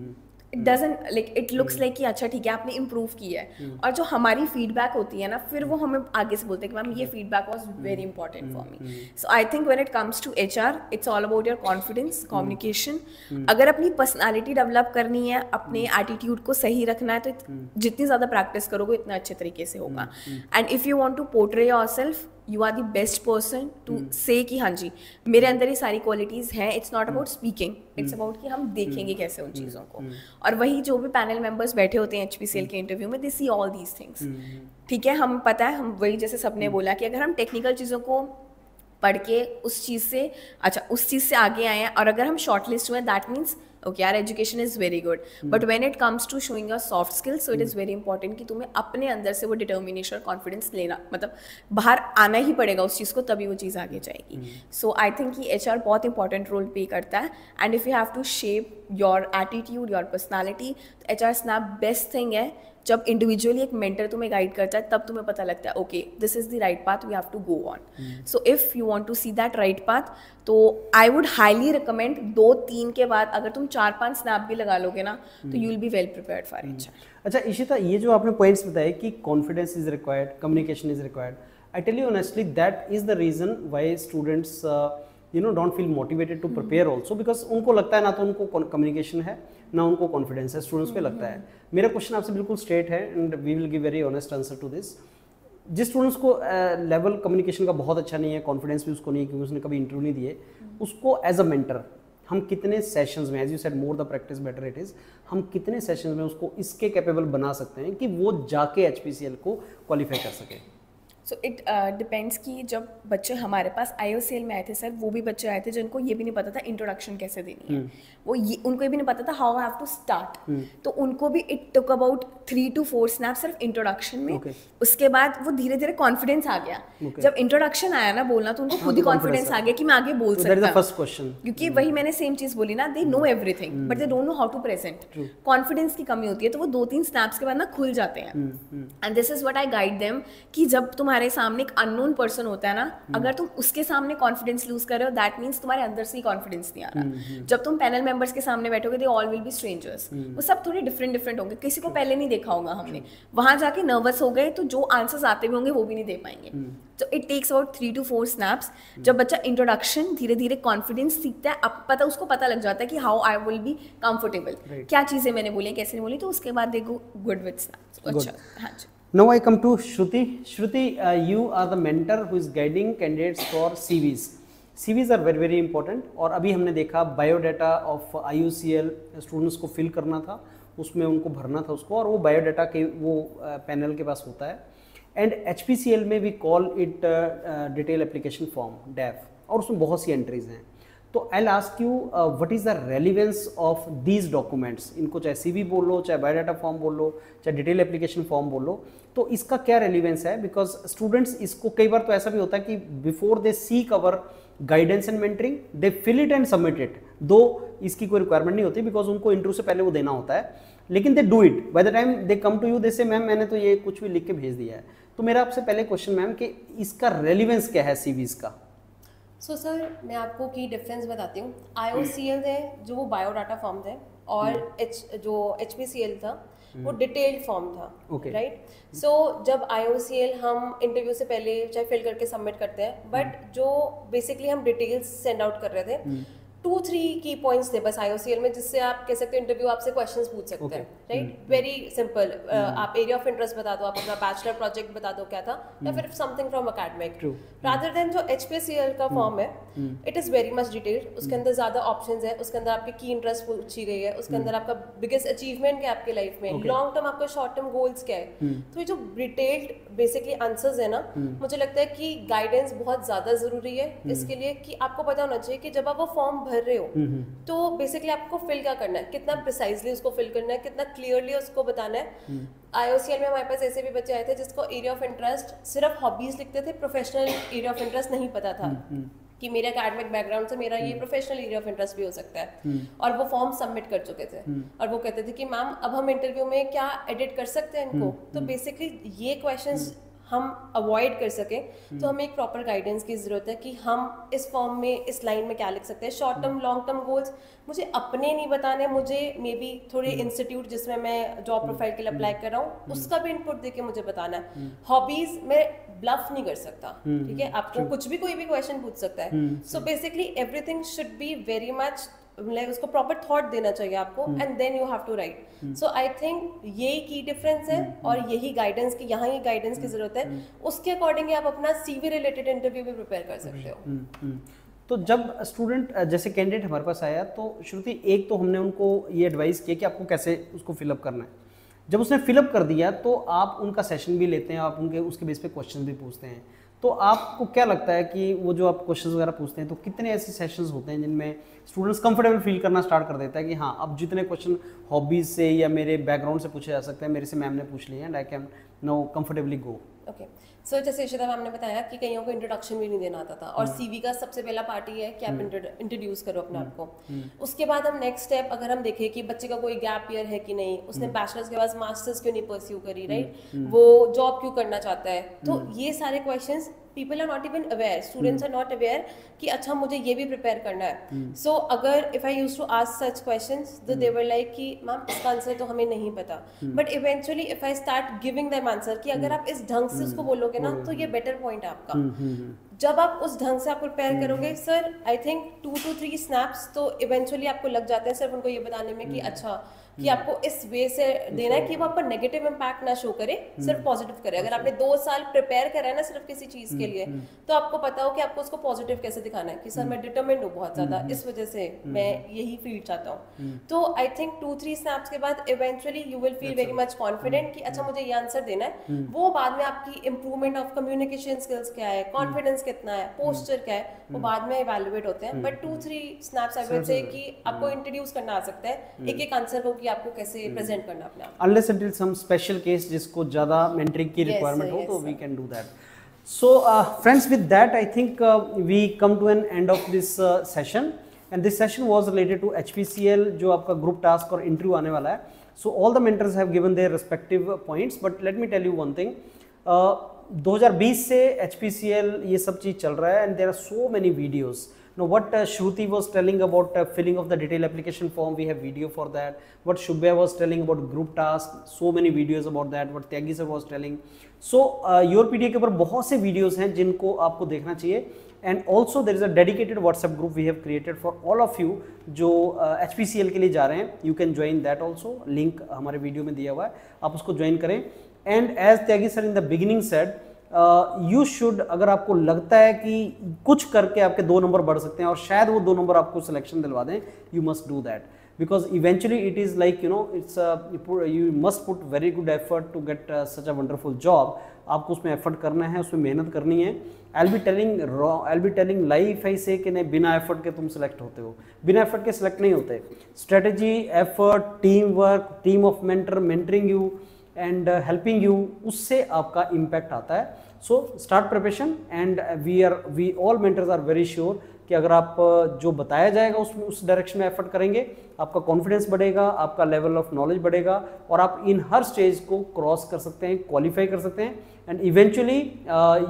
It doesn't like, it looks like कि अच्छा ठीक है आपने इम्प्रूव किया है. और जो हमारी फीडबैक होती है ना, फिर वो हमें आगे से बोलते हैं कि मैम ये feedback was very important for me. So I think when it comes to HR, it's all about your confidence, communication. अगर अपनी पर्सनालिटी डेवलप करनी है, अपने एटीट्यूड को सही रखना है, तो जितनी ज़्यादा प्रैक्टिस करोगे इतना अच्छे तरीके से होगा. And if you want to portray yourself, you are the best person to say कि हाँ जी मेरे अंदर ये सारी क्वालिटीज़ हैं. It's not about speaking, it's about कि हम देखेंगे कैसे उन चीज़ों को. और वही जो भी पैनल मेंबर्स बैठे होते हैं HPCL के इंटरव्यू में, दे सी ऑल दीज थिंग्स. ठीक है, हम पता है, हम वही जैसे सबने बोला कि अगर हम टेक्निकल चीज़ों को पढ़ के उस चीज़ से उस चीज़ से आगे आए हैं, और अगर हम शॉर्ट लिस्ट हुए, दैट मीन्स ओके यार education is very good. But when it comes to showing your soft skills, so it is very important कि तुम्हें अपने अंदर से वो डिटर्मिनेशन और कॉन्फिडेंस लेना, मतलब बाहर आना ही पड़ेगा उस चीज़ को, तभी वो चीज़ आगे जाएगी. सो आई थिंक कि HR बहुत इंपॉर्टेंट रोल प्ले करता है. And if you have to shape your attitude, your personality, तो HR स्नैप बेस्ट थिंग है. जब इंडिविजुअली एक मेंटर तुम्हें गाइड करता है, तब तुम्हें पता लगता है okay this is the right path, we have to go on. So if you want to see that right path, तो आई वुड हाईली रिकमेंड 2-3 के बाद अगर तुम 4-5 स्नैप भी लगा लोगे ना, तो you will be well prepared for HR.
अच्छा इशिता, ये जो आपने पॉइंट्स बताए कि confidence is required, communication is required, I tell you honestly that is the reason why students don't feel motivated to prepare also, because उनको लगता है ना तो उनको कम्युनिकेशन है ना उनको कॉन्फिडेंस है, स्टूडेंट्स पे लगता है। मेरा क्वेश्चन आपसे बिल्कुल स्ट्रेट है and we will give very honest answer to this. जिस स्टूडेंट्स को लेवल कम्युनिकेशन का बहुत अच्छा नहीं है, कॉन्फिडेंस भी उसको नहीं है क्योंकि उसने कभी इंटरव्यू नहीं दिए, उसको एज अ मेंटर हम कितने सेशंस में, as you said more the practice better it is, हम कितने सेशंस में उसको इसके कैपेबल बना सकते हैं कि वो जाके HPCL को क्वालिफाई कर सके?
सो इट डिपेंड्स कि जब बच्चे हमारे पास IOCL में आए थे सर, वो भी बच्चे आए थे जिनको ये भी नहीं पता था इंट्रोडक्शन कैसे देनी है, वो ये उनको ये भी नहीं पता था how I have to start, तो उनको भी it took about 3 to 4 snap सिर्फ इंट्रोडक्शन में। उसके बाद वो धीरे धीरे कॉन्फिडेंस आ गया। जब इंट्रोडक्शन आया ना बोलना, तो उनको खुद ही कॉन्फिडेंस आ गया कि मैं आगे बोल सकता हूँ।
फर्स्ट क्वेश्चन, क्योंकि
वही मैंने सेम चीज बोली ना, they know everything but they don't know how to present. Confidence की कमी होती है, तो वो 2-3 स्नैप्स के बाद ना खुल जाते हैं। And this is what I guide them कि जब तुम्हारे सामने एक अननोन पर्सन होता है ना, अगर तुम उसके सामने कॉन्फिडेंस लूज कर रहे हो, दैट मीन्स तुम्हारे अंदर से ही कॉन्फिडेंस नहीं आ रहा। जब तुम पैनल मेंबर्स के सामने बैठोगे, they all will be strangers, वो सब थोड़े डिफरेंट होंगे, किसी को पहले नहीं देखा होगा हमने, वहां जाके नर्वस हो गए तो जो आंसर्स आते भी होंगे वो भी नहीं दे पाएंगे। तो it takes about 3 to 4 snaps. जब बच्चा इंट्रोडक्शन धीरे धीरे कॉन्फिडेंस सीखता है, अब उसको पता लग जाता है कि how I will be comfortable, क्या चीजें मैंने बोली कैसे नहीं बोली, तो उसके बाद दे गो गुड विद स्नैप्स। अच्छा, हाँ जी।
Now I come to Shruti. Shruti, you are the mentor who is guiding candidates for CVs. CVs are very very important. और अभी हमने देखा बायोडाटा ऑफ IOCL स्टूडेंट्स को फिल करना था, उसमें उनको भरना था उसको, और वो बायोडाटा के वो पैनल के पास होता है। एंड HPCL में we call it detail application form, DAF, और उसमें बहुत सी एंट्रीज हैं। तो I will ask you what is the relevance of these documents, इनको चाहे CV बोल लो, चाहे बायोडाटा फॉर्म बोल लो, चाहे डिटेल एप्लीकेशन फॉर्म बोल लो, तो इसका क्या रेलिवेंस है? बिकॉज स्टूडेंट्स इसको कई बार तो ऐसा भी होता है कि before they seek our guidance and mentoring they fill it and submit it, दो इसकी कोई रिक्वायरमेंट नहीं होती बिकॉज उनको इंटरव्यू से पहले वो देना होता है, लेकिन they do it by the time they come to you, they say ma'am मैंने तो ये कुछ भी लिख के भेज दिया है। तो मेरा आपसे पहले क्वेश्चन मैम कि इसका रेलिवेंस क्या है CVs का?
सो सर मैं आपको की डिफरेंस बताती हूँ। IOCL है जो वो बायोडाटा फॉर्म थे, और जो HPCL था वो डिटेल्ड फॉर्म था, राइट? सो जब IOCL हम इंटरव्यू से पहले चाहे फिल करके सबमिट करते हैं, बट जो बेसिकली हम डिटेल्स सेंड आउट कर रहे थे, 2-3 की पॉइंट्स थे बस IOCL में, जिससे आप कह सकते हो इंटरव्यू आपसे क्वेश्चंस पूछ सकते हैं, राइट? वेरी सिंपल, आप एरिया ऑफ इंटरेस्ट बता दो, आप अपना बैचलर प्रोजेक्ट बता दो क्या था, या फिर something from academic, rather than जो HPCL का फॉर्म है, it is very much detailed. उसके अंदर ज़्यादा ऑप्शंस है, उसके अंदर आपकी की इंटरेस्ट पूछी गई है, उसके अंदर आपका बिगेस्ट अचीवमेंट क्या है आपके लाइफ में, लॉन्ग टर्म आपका शॉर्ट टर्म गोल्स क्या है। तो ये जो डिटेल्ड बेसिकली आंसर्स है ना, मुझे लगता है कि गाइडेंस बहुत ज़्यादा ज़रूरी है इसके लिए, कि आपको पता होना चाहिए कि जब आप वो फॉर्म भर रहे हो तो बेसिकली आपको फिल क्या करना है, कितना प्रिसाइजली उसको फिल करना है, कितना क्लियरली उसको बताना है। IOCL में हमारे पास ऐसे भी बच्चे आए थे जिसको एरिया ऑफ इंटरेस्ट सिर्फ हॉबीज लिखते थे, प्रोफेशनल एरिया ऑफ इंटरेस्ट नहीं पता था कि मेरे एकेडमिक बैकग्राउंड से मेरा ये प्रोफेशनल एरिया ऑफ इंटरेस्ट भी हो सकता है, और वो फॉर्म सबमिट कर चुके थे, और वो कहते थे कि मैम अब हम इंटरव्यू में क्या एडिट कर सकते हैं इनको। तो बेसिकली ये क्वेश्चंस हम अवॉइड कर सकें तो हमें एक प्रॉपर गाइडेंस की ज़रूरत है कि हम इस फॉर्म में इस लाइन में क्या लिख सकते हैं। Short term long term goals मुझे अपने नहीं बताने, मुझे मे बी थोड़े इंस्टीट्यूट जिसमें मैं जॉब प्रोफाइल के लिए अप्लाई कर रहा हूँ उसका भी इनपुट देके मुझे बताना है। हॉबीज मैं ब्लफ नहीं कर सकता, ठीक है? आपको कुछ भी कोई भी क्वेश्चन पूछ सकता है। So basically everything should be very much like उसको प्रॉपर थॉट देना चाहिए आपको, and then you have to write. So I think यही की डिफरेंस है, और यही गाइडेंस की, यहाँ ही गाइडेंस की जरूरत है। उसके अकॉर्डिंग आप अपना CV रिलेटेड इंटरव्यू भी प्रिपेयर कर सकते हो।
तो जब स्टूडेंट जैसे कैंडिडेट हमारे पास आया, तो श्रुति एक तो हमने उनको ये एडवाइस किया कि आपको कैसे उसको फिलअप करना है। जब उसने फिलअप कर दिया तो आप उनका सेशन भी लेते हैं, आप उनके उसके बेस पे क्वेश्चन भी पूछते हैं। तो आपको क्या लगता है कि वो जो आप क्वेश्चंस वगैरह पूछते हैं, तो कितने ऐसे सेशंस होते हैं जिनमें स्टूडेंट्स कंफर्टेबल फील करना स्टार्ट कर देता है कि हाँ अब जितने क्वेश्चन हॉबीज से या मेरे बैकग्राउंड से पूछे जा सकते हैं, मेरे से मैम ने पूछ लिए हैं, I can no comfortably go.
Okay, so जैसे इशिता मैम ने बताया कि कईयों को इंट्रोडक्शन भी नहीं देना आता था, और CV का सबसे पहला पार्ट ये है कि आप इंट्रोड्यूस करो अपने आप को। उसके बाद हम नेक्स्ट स्टेप अगर हम देखें कि बच्चे का कोई गैप ईयर है कि नहीं, उसने बैचलर्स के बाद मास्टर्स क्यों नहीं परस्यू करी, राइट? वो जॉब क्यों करना चाहता है, तो ये सारे questions people are not even aware, students are not aware कि अच्छा मुझे ये भी प्रिपेयर करना है। So अगर if I used to ask such questions, तो they were like कि मैम इसका आंसर तो हमें नहीं पता, but eventually if I start giving them answer कि अगर आप इस ढंग से उसको बोलोगे ना तो ये बेटर पॉइंट है आपका। जब आप उस ढंग से आप प्रिपेयर करोगे sir, I think 2 to 3 snaps तो इवेंचुअली आपको लग जाते हैं सिर्फ उनको ये बताने में कि अच्छा कि आपको इस वे से देना है कि वो आपका नेगेटिव इम्पैक्ट ना शो करे, सिर्फ पॉजिटिव करे। अगर आपने 2 साल प्रिपेयर करा है ना सिर्फ किसी चीज के लिए, तो आपको पता हो कि आपको उसको पॉजिटिव कैसे दिखाना है कि सर मैं डिटरमिन्ड हूँ बहुत ज्यादा, इस वजह से मैं यही फील्ड चाहता हूँ। तो आई थिंक 2-3 स्नैप्स के बाद eventually you will feel very much confident कि अच्छा मुझे ये आंसर देना है। वो बाद में आपकी इंप्रूवमेंट ऑफ कम्युनिकेशन स्किल्स क्या है, कॉन्फिडेंस कितना है, पोस्चर क्या है, वो बाद में इवैल्यूएट होते हैं। बट 2-3 स्नैप्स आई वुड से कि आपको इंट्रोड्यूस करना आ सकता है एक एक आंसर को कि आपको कैसे प्रेजेंट करना अपने आप।
Unless until some special case जिसको ज़्यादा mentoring की requirement हो तो we can do that. So friends, with that I think we come to an end of this session, and this session was related to HPCL जो आपका group task और interview आने वाला है. So all the mentors have given their respective points, but let me tell you one thing. 2020 से HPCL ये सब चीज़ चल रहा है, and there are so many videos. Now what Shruti was telling about filling of the detailed application form, we have video for that. What Shubhya was telling about group task, so many videos about that. What Tyagi sir was telling. So your PDA के ऊपर बहुत से videos हैं जिनको आपको देखना चाहिए. And also there is a dedicated WhatsApp group we have created for all of you जो HPCL के लिए जा रहे हैं. You can join that also. Link हमारे वीडियो में दिया हुआ है, आप उसको ज्वाइन करें. And as Tyagi sir in the beginning said, you should, अगर आपको लगता है कि कुछ करके आपके 2 नंबर बढ़ सकते हैं और शायद वो 2 नंबर आपको सिलेक्शन दिलवा दें, you must do that, because eventually it is like you know it's you must put very good effort to get such a wonderful job. आपको उसमें एफर्ट करना है, उसमें मेहनत करनी है. आई बी टेलिंग लाइफ ऐसे कि नहीं बिना एफर्ट के तुम सेलेक्ट होते हो, बिना एफर्ट के सेलेक्ट नहीं होते. Strategy, effort, team work, team of mentor mentoring you and helping you, उससे आपका इम्पैक्ट आता है. So start preparation and we all mentors are very sure कि अगर आप जो बताया जाएगा उसमें उस डायरेक्शन में एफर्ट करेंगे, आपका कॉन्फिडेंस बढ़ेगा, आपका लेवल ऑफ नॉलेज बढ़ेगा और आप इन हर स्टेज को क्रॉस कर सकते हैं, क्वालिफाई कर सकते हैं, and eventually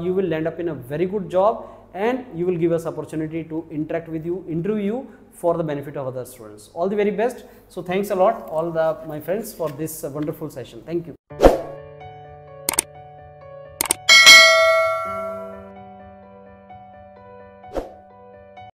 you will land up in a very good job and you will give us opportunity to interact with you, interview you for the benefit of other students. All the very best. So thanks a lot all my friends for this wonderful session. Thank you.